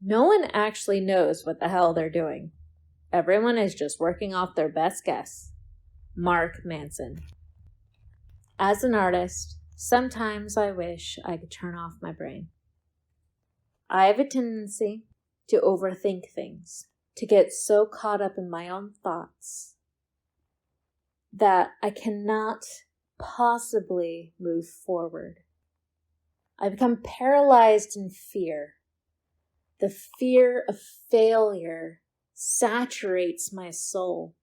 No one actually knows what the hell they're doing. Everyone is just working off their best guess. Mark Manson. As an artist, sometimes I wish I could turn off my brain. I have a tendency to overthink things, to get so caught up in my own thoughts that I cannot possibly move forward. I become paralyzed in fear. The fear of failure saturates my soul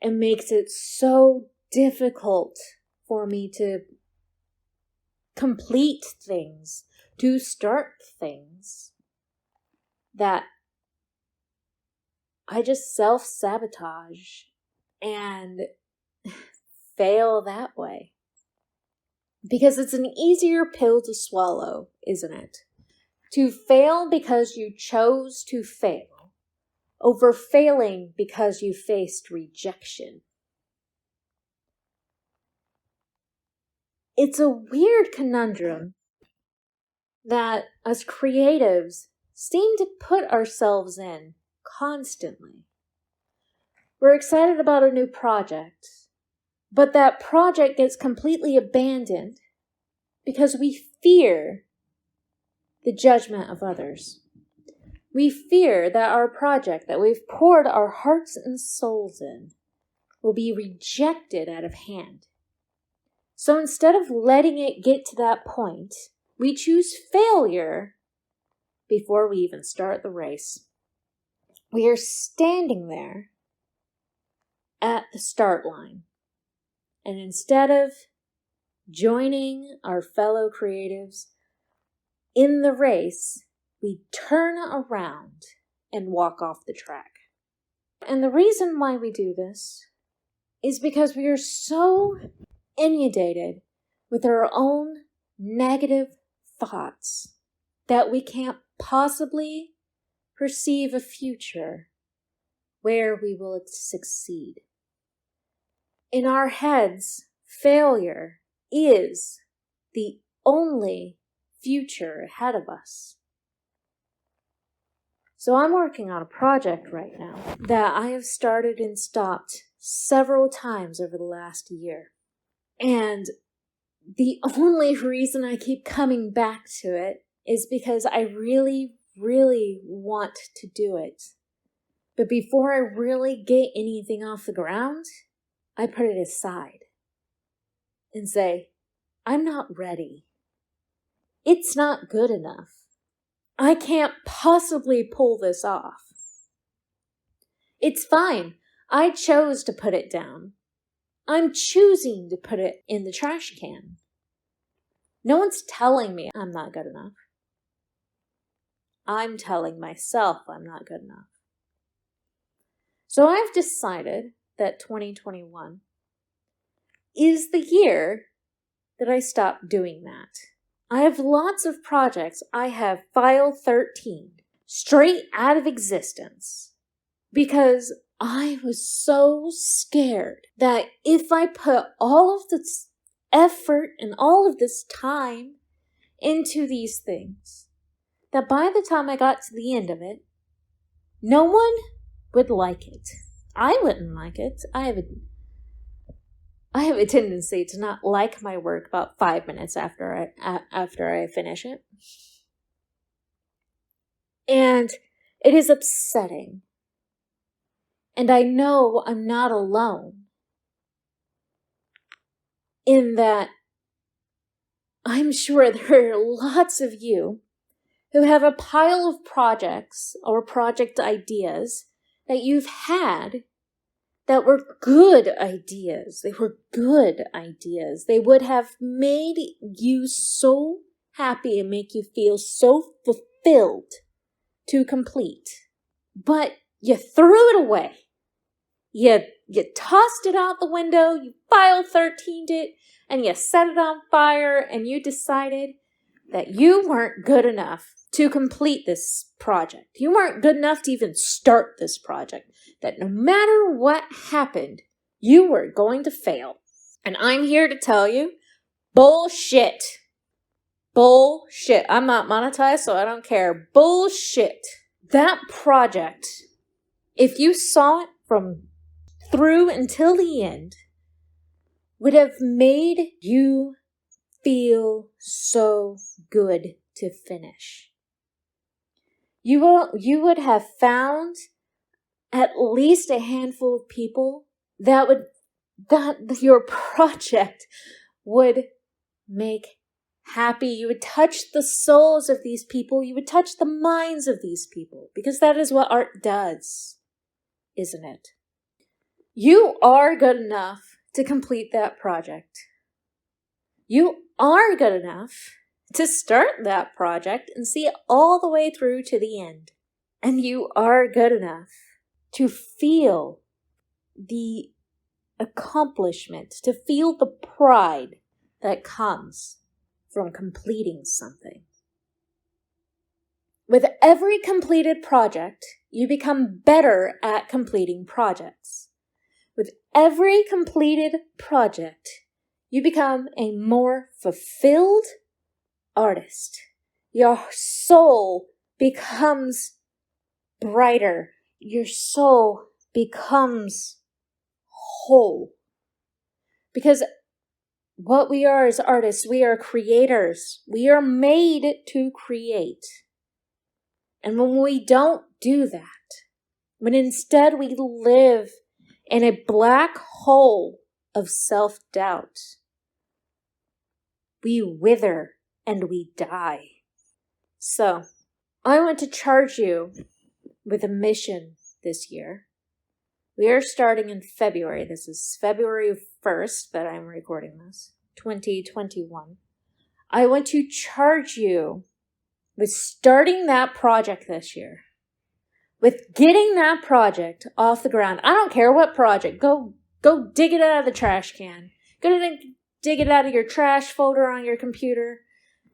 and makes it so difficult for me to complete things, to start things, that I just self-sabotage and fail that way. Because it's an easier pill to swallow, isn't it? To fail because you chose to fail, over failing because you faced rejection. It's a weird conundrum that us creatives seem to put ourselves in constantly. We're excited about a new project, but that project gets completely abandoned because we fear the judgment of others. We fear that our project that we've poured our hearts and souls in will be rejected out of hand. So instead of letting it get to that point, we choose failure before we even start the race. We are standing there at the start line. And instead of joining our fellow creatives in the race, we turn around and walk off the track. And the reason why we do this is because we are so inundated with our own negative thoughts that we can't possibly perceive a future where we will succeed. In our heads, failure is the only future ahead of us. So I'm working on a project right now that I have started and stopped several times over the last year. And the only reason I keep coming back to it is because I really, really want to do it. But before I really get anything off the ground, I put it aside and say, I'm not ready. It's not good enough. I can't possibly pull this off. It's fine. I chose to put it down. I'm choosing to put it in the trash can. No one's telling me I'm not good enough. I'm telling myself I'm not good enough. So I've decided that 2021 is the year that I stop doing that. I have lots of projects. I have file 13 straight out of existence because I was so scared that if I put all of this effort and all of this time into these things, that by the time I got to the end of it, no one would like it. I wouldn't like it. I have a tendency to not like my work about 5 minutes after I finish it. And it is upsetting. And I know I'm not alone in that I'm sure there are lots of you who have a pile of projects or project ideas that you've had that were good ideas. They were good ideas. They would have made you so happy and make you feel so fulfilled to complete. But you threw it away. You tossed it out the window, you file 13'd it, and you set it on fire, and you decided that you weren't good enough to complete this project. You weren't good enough to even start this project. That no matter what happened, you were going to fail. And I'm here to tell you, bullshit. Bullshit. I'm not monetized, so I don't care. Bullshit. That project, if you saw it from through until the end, would have made you feel so good to finish. You would have found at least a handful of people that your project would make happy. You would touch the souls of these people. You would touch the minds of these people, because that is what art does, isn't it? You are good enough to complete that project. You are good enough to start that project and see it all the way through to the end. And you are good enough to feel the accomplishment, to feel the pride that comes from completing something. With every completed project, you become better at completing projects. With every completed project, you become a more fulfilled artist. Your soul becomes brighter. Your soul becomes whole. Because what we are as artists, we are creators. We are made to create. And when we don't do that, when instead we live in a black hole of self-doubt, we wither and we die. So, I want to charge you with a mission this year. We are starting in February. This is February 1st that I'm recording this, 2021. I want to charge you with starting that project this year. With getting that project off the ground. I don't care what project. Go dig it out of the trash can. Go dig it out of your trash folder on your computer.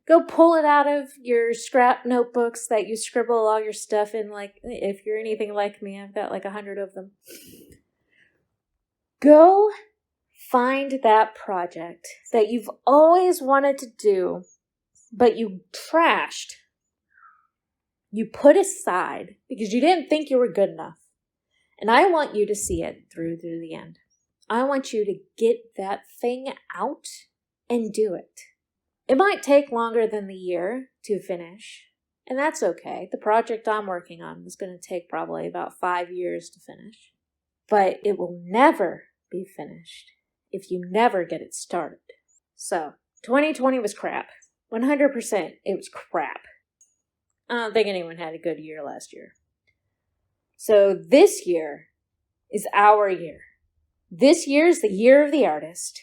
Go pull it out of your scrap notebooks that you scribble all your stuff in. Like, if you're anything like me, I've got like 100 of them. Go find that project that you've always wanted to do, but you trashed. You put aside because you didn't think you were good enough. And I want you to see it through to the end. I want you to get that thing out and do it. It might take longer than the year to finish, and that's okay. The project I'm working on is going to take probably about 5 years to finish. But it will never be finished if you never get it started. So, 2020 was crap. 100% it was crap. I don't think anyone had a good year last year. So this year is our year. This year is the year of the artist.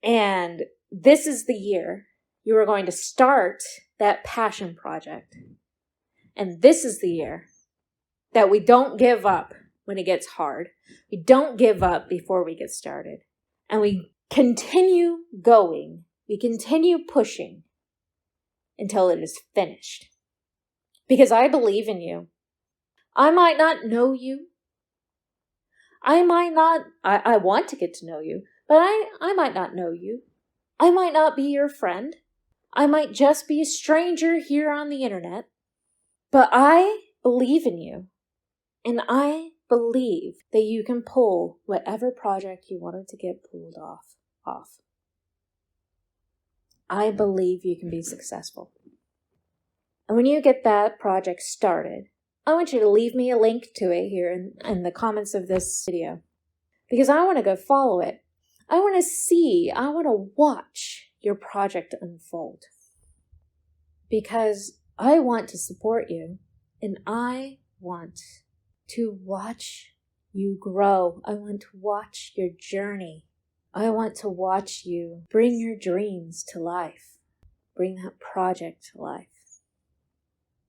And this is the year you are going to start that passion project. And this is the year that we don't give up when it gets hard. We don't give up before we get started. And we continue going. We continue pushing until it is finished. Because I believe in you. I might not know you. I want to get to know you, but I might not know you. I might not be your friend. I might just be a stranger here on the internet. But I believe in you. And I believe that you can pull whatever project you wanted to get pulled off. I believe you can be successful. And when you get that project started, I want you to leave me a link to it here in the comments of this video. Because I want to go follow it. I want to watch your project unfold. Because I want to support you. And I want to watch you grow. I want to watch your journey. I want to watch you bring your dreams to life. Bring that project to life.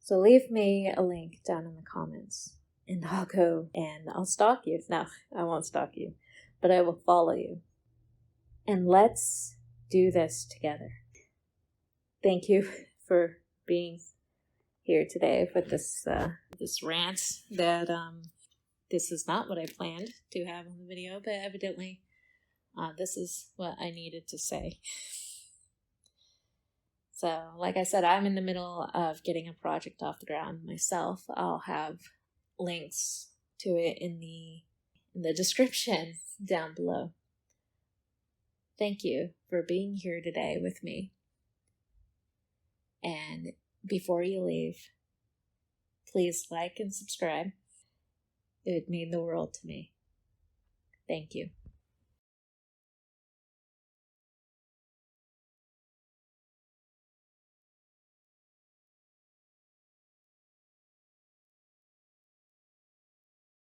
So leave me a link down in the comments, and I'll go and I'll stalk you. No, I won't stalk you, but I will follow you. And let's do this together. Thank you for being here today with this rant that this is not what I planned to have on the video, but evidently this is what I needed to say. So, like I said, I'm in the middle of getting a project off the ground myself. I'll have links to it in the description down below. Thank you for being here today with me. And before you leave, please like and subscribe. It would mean the world to me. Thank you.